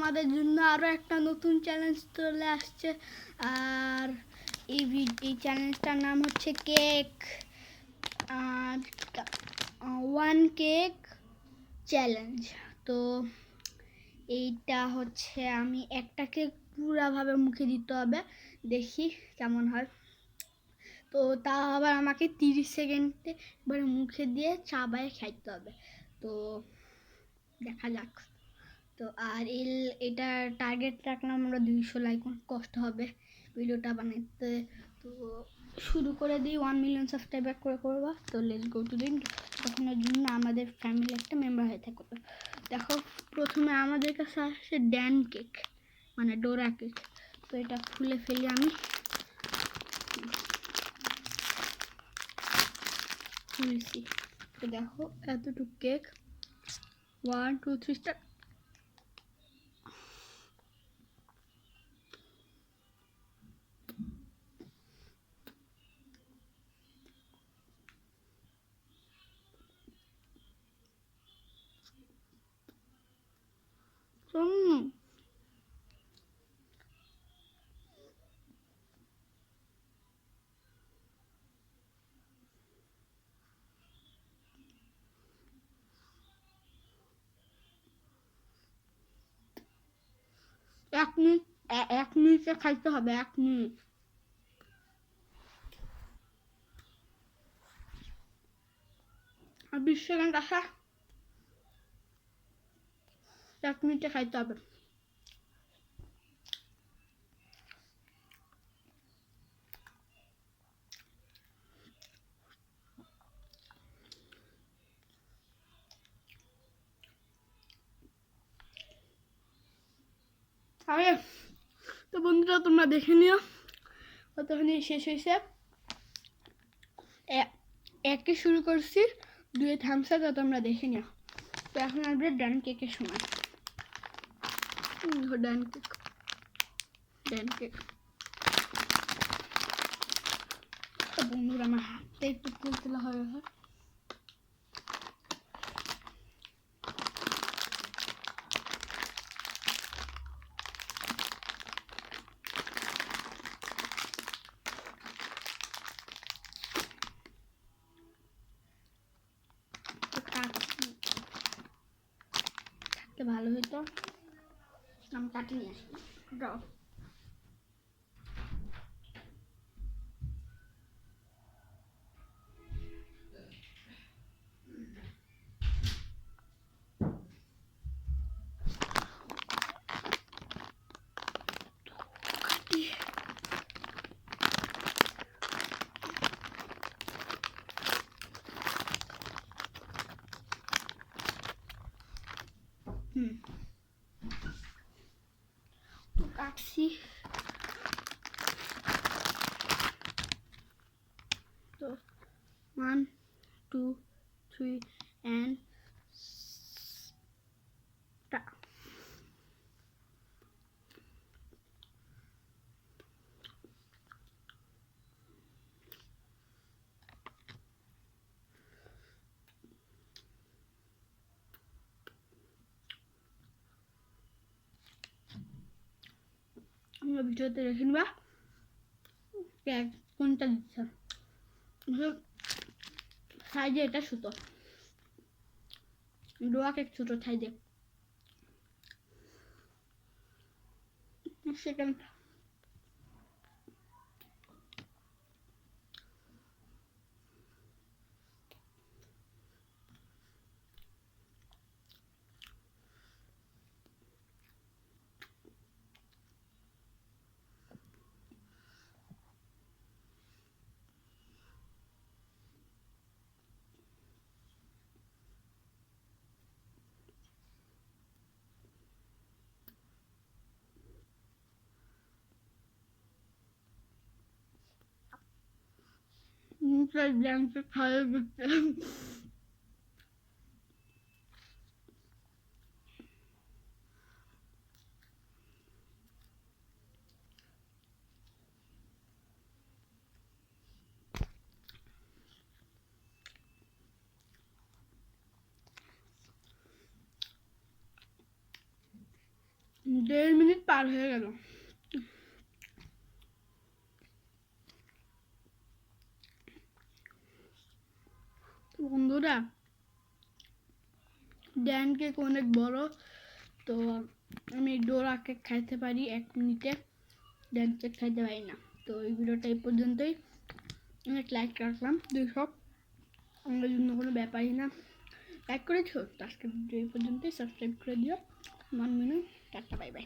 তোমাদের জন্য আরও একটা নতুন চ্যালেঞ্জ চলে আসছে। আর এই চ্যালেঞ্জটার নাম হচ্ছে কেক, আর 1 কেক চ্যালেঞ্জ। তো এইটা হচ্ছে আমি একটা কেক পুরাভাবে মুখে দিতে হবে, দেখি কেমন হয়। তো তা আবার আমাকে 30 সেকেন্ডে এবার মুখে দিয়ে চাবায় খাইতে হবে। তো দেখা যাক। তো আর এটা টার্গেট রাখলাম আমরা 200 লাইক, কষ্ট হবে ভিডিওটা বানাতে। তো শুরু করে দিই, 1 মিলিয়ন সাবস্ক্রাইবার করে করবা। তো লেটস গো টু দিন। তখনের জন্য আমাদের ফ্যামিলি একটা মেম্বার হয়ে থাকো। তো দেখো, প্রথমে আমাদের কাছে আসছে ড্যান কেক, মানে ডোরা কেক। তো এটা খুলে ফেলি আমি, খুলছি। তো দেখো এতটুকু কেক, 1 2 3 স্টার্ট। এক মিনিটে খাইতে হবে, 1 মিনিট। আর 20 সেকেন্ড আসা, 1 মিনিটে খাইতে হবে। আরে তো বন্ধুরা, তোমরা দেখে নিও কতখানি শেষ হয়েছে। একে শুরু করছি, 2 থামসা, তো তোমরা দেখে নিও। তো এখন আসবে ডান কেকের সময়। ডান কেক, ডান কেক। তো বন্ধুরা, আমার হাতটা একটু তুলতুলা হয়ে গেছে। ভালো হইতো, আমি কাটি নিয়ে আসি। ড্র কাটছি। তো 1 2 3 and start. আমরা ভিডিওতে দেখে নিবা কেক কোনটা দিচ্ছে। সাইজে এটা ছোটো, ডোয়া কেক ছোটো সাইজে। সেকেন্ড ল্যাংচা খাইয়ে দিচ্ছে। 1.5 মিনিট পার হয়ে গেল। বন্ধুরা, ড্যান কেক অনেক বড়, তো আমি ডোরা কেক খাইতে পারি 1 মিনিটে, ড্যান কেক খাইতে পারি না। তো এই ভিডিওটা এই পর্যন্তই। অনেক লাইক রাখলাম 200, আমার জন্য কোনো ব্যাপারই না। লাইক করেছো তো, আজকে ভিডিও এই পর্যন্তই। সাবস্ক্রাইব করে দিও। 1 মিনিট, টাটা, বাই বাই।